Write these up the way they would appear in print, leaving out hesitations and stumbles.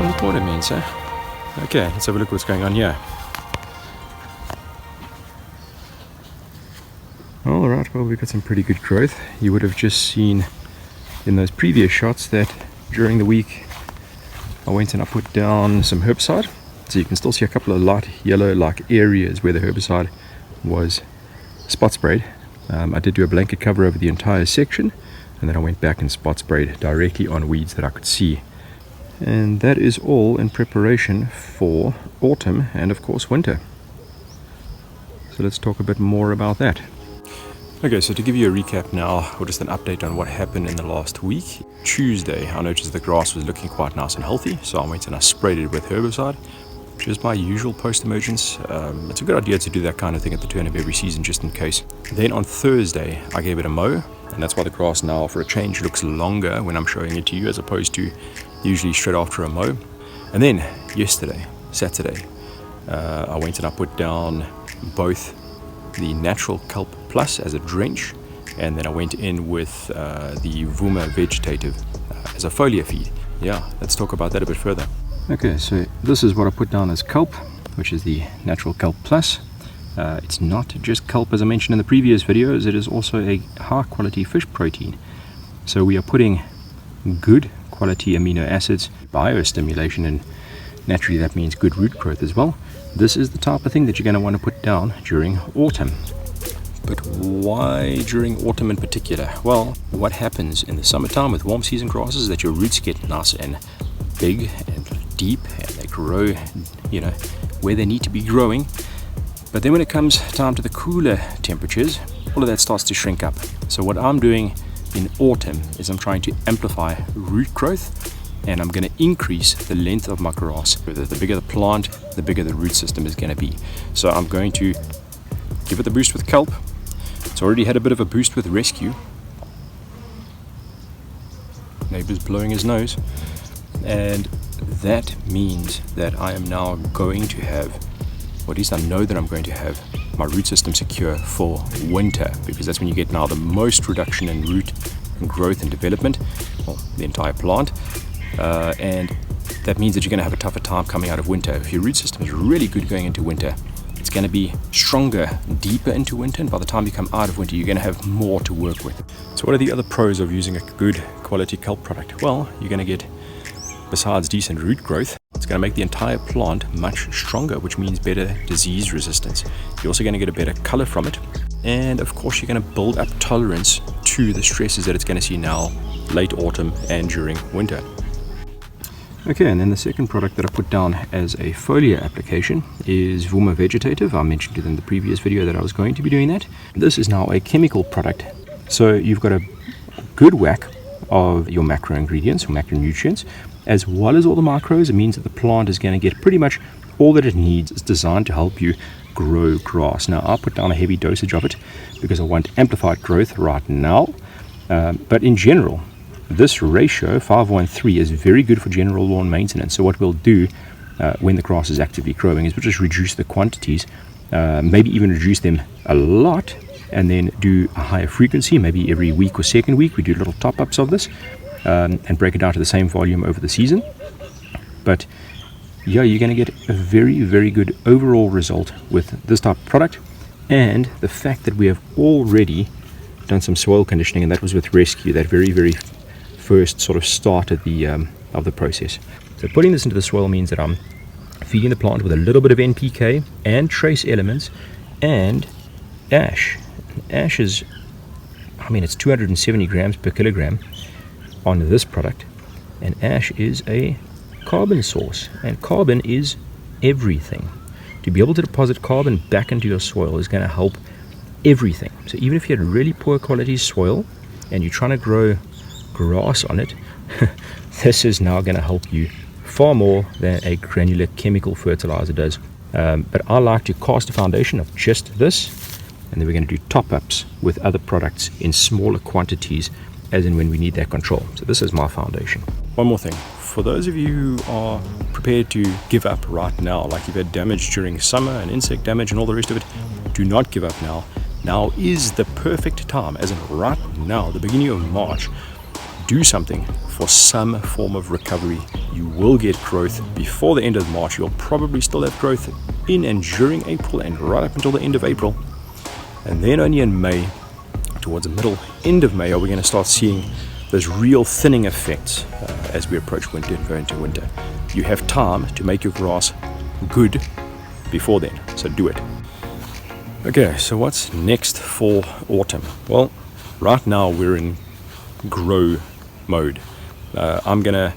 would have thought it means, eh? Okay, let's have a look what's going on here. Alright, well, we've got some pretty good growth. You would have just seen in those previous shots that during the week I went and I put down some herbicide. So you can still see a couple of light yellow like areas where the herbicide was spot sprayed. I did do a blanket cover over the entire section, and then I went back and spot sprayed directly on weeds that I could see. And that is all in preparation for autumn and of course winter. So let's talk a bit more about that. Okay, so to give you a recap now, or just an update on what happened in the last week. Tuesday, I noticed the grass was looking quite nice and healthy, so I went and I sprayed it with herbicide, which is my usual post-emergence. It's a good idea to do that kind of thing at the turn of every season, just in case. Then on Thursday, I gave it a mow, and that's why the grass now, for a change, looks longer when I'm showing it to you, as opposed to usually straight after a mow. And then yesterday, Saturday, I went and I put down both the natural Kelp Plus as a drench, and then I went in with the Voema Vegetative as a foliar feed. Yeah, let's talk about that a bit further. Okay, so this is what I put down as Kelp, which is the natural Kelp Plus. It's not just Kelp, as I mentioned in the previous videos, it is also a high quality fish protein. So we are putting good quality amino acids, biostimulation, and naturally that means good root growth as well. This is the type of thing that you're going to want to put down during autumn. But why during autumn in particular? Well, what happens in the summertime with warm season grasses is that your roots get nice and big and deep, and they grow, you know, where they need to be growing. But then when it comes time to the cooler temperatures, all of that starts to shrink up. So what I'm doing in autumn is I'm trying to amplify root growth, and I'm going to increase the length of my grass. The bigger the plant, the bigger the root system is going to be. So I'm going to give it the boost with Kelp. It's already had a bit of a boost with Rescue. Neighbor's blowing his nose. And that means that I am now going to have, or at least I know that I'm going to have, my root system secure for winter, because that's when you get now the most reduction in root and growth and development, well, the entire plant. And that means that you're going to have a tougher time coming out of winter. If your root system is really good going into winter, it's going to be stronger, deeper into winter, and by the time you come out of winter, you're going to have more to work with. So what are the other pros of using a good quality Kelp product? Well, you're going to get, besides decent root growth, it's going to make the entire plant much stronger, which means better disease resistance. You're also going to get a better color from it, and of course you're going to build up tolerance to the stresses that it's going to see now late autumn and during winter. Okay, and then the second product that I put down as a foliar application is Voema Vegetative. I mentioned it in the previous video that I was going to be doing that. This is now a chemical product, so you've got a good whack of your macro ingredients or macronutrients, as well as all the micros. It means that the plant is going to get pretty much all that it needs. It's designed to help you grow grass. Now, I'll put down a heavy dosage of it because I want amplified growth right now, but in general, this ratio 5:1:3 is very good for general lawn maintenance. So what we'll do when the grass is actively growing is we'll just reduce the quantities, maybe even reduce them a lot, and then do a higher frequency, maybe every week or second week. We do little top-ups of this and break it down to the same volume over the season. But yeah, you're going to get a very, very good overall result with this type of product, and the fact that we have already done some soil conditioning, and that was with Rescue, that very, very first sort of start of the process. So putting this into the soil means that I'm feeding the plant with a little bit of NPK and trace elements and ash. Ash is, I mean, it's 270 grams per kilogram on this product, and ash is a carbon source, and carbon is everything. To be able to deposit carbon back into your soil is going to help everything. So even if you had really poor quality soil and you're trying to grow grass on it, this is now going to help you far more than a granular chemical fertilizer does. But I like to cast a foundation of just this, and then we're going to do top-ups with other products in smaller quantities as in when we need that control. So this is my foundation. One more thing, for those of you who are prepared to give up right now, like you've had damage during summer and insect damage and all the rest of it, do not give up now. Now is the perfect time, as in right now, the beginning of March. do something for some form of recovery. You will get growth before the end of March. You'll probably still have growth in and during April and right up until the end of April. And then only in May, towards the middle, end of May, are we going to start seeing those real thinning effects as we approach winter and go into winter. You have time to make your grass good before then, so do it. Okay, so what's next for autumn? Well, right now we're in grow mode. I'm gonna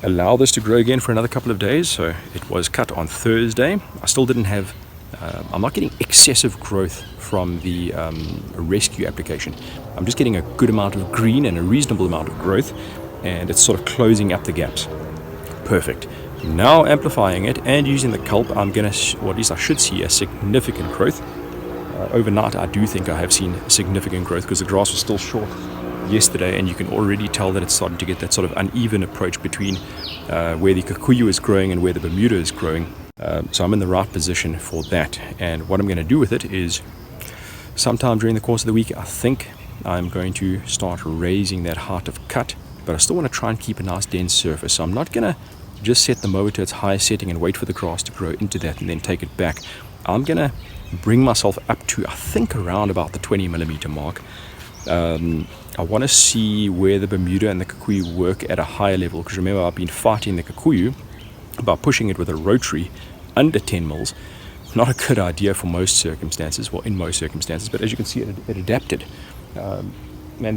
allow this to grow again for another couple of days. So it was cut on Thursday. I still didn't have I'm not getting excessive growth from the rescue application. I'm just getting a good amount of green and a reasonable amount of growth, and it's sort of closing up the gaps. Perfect. Now amplifying it and using the Kelp, I'm gonna, or at least I should see, a significant growth. Overnight I do think I have seen significant growth because the grass was still short yesterday, and you can already tell that it's starting to get that sort of uneven approach between where the Kikuyu is growing and where the Bermuda is growing. So I'm in the right position for that, and what I'm going to do with it is sometime during the course of the week I think I'm going to start raising that height of cut, but I still want to try and keep a nice dense surface. So I'm not going to just set the mower to its highest setting and wait for the grass to grow into that and then take it back. I'm going to bring myself up to, I think, around about the 20 millimeter mark. I want to see where the Bermuda and the Kikuyu work at a higher level, because remember I've been fighting the Kikuyu about pushing it with a rotary under 10 mils. Not a good idea for most circumstances, well, in most circumstances, but as you can see it adapted. And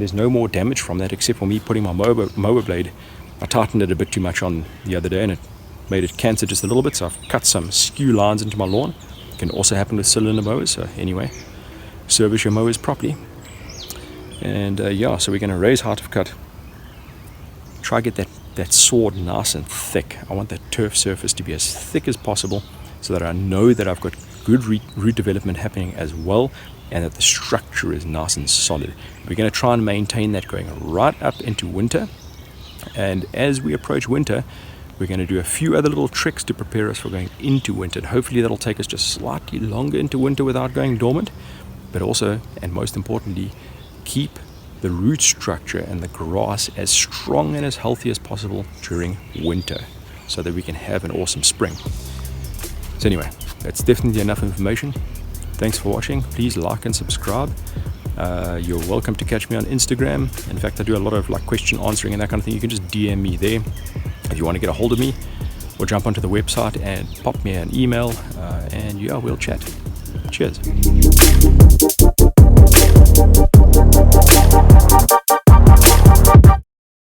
there's no more damage from that except for me putting my mower blade. I tightened it a bit too much on the other day and it made it cancer just a little bit, so I've cut some skew lines into my lawn. It can also happen with cylinder mowers, so anyway, service your mowers properly. And yeah, so we're going to raise height of cut, try to get that sword nice and thick. I want that turf surface to be as thick as possible so that I know that I've got good root development happening as well, and that the structure is nice and solid. We're going to try and maintain that going right up into winter, and as we approach winter we're going to do a few other little tricks to prepare us for going into winter, and hopefully that'll take us just slightly longer into winter without going dormant, but also, and most importantly, keep the root structure and the grass as strong and as healthy as possible during winter so that we can have an awesome spring. So anyway, that's definitely enough information. Thanks for watching. Please like and subscribe. You're welcome to catch me on Instagram. In fact, I do a lot of question answering and that kind of thing. You can just DM me there if you want to get a hold of me, or jump onto the website and pop me an email, and yeah, we'll chat. Cheers.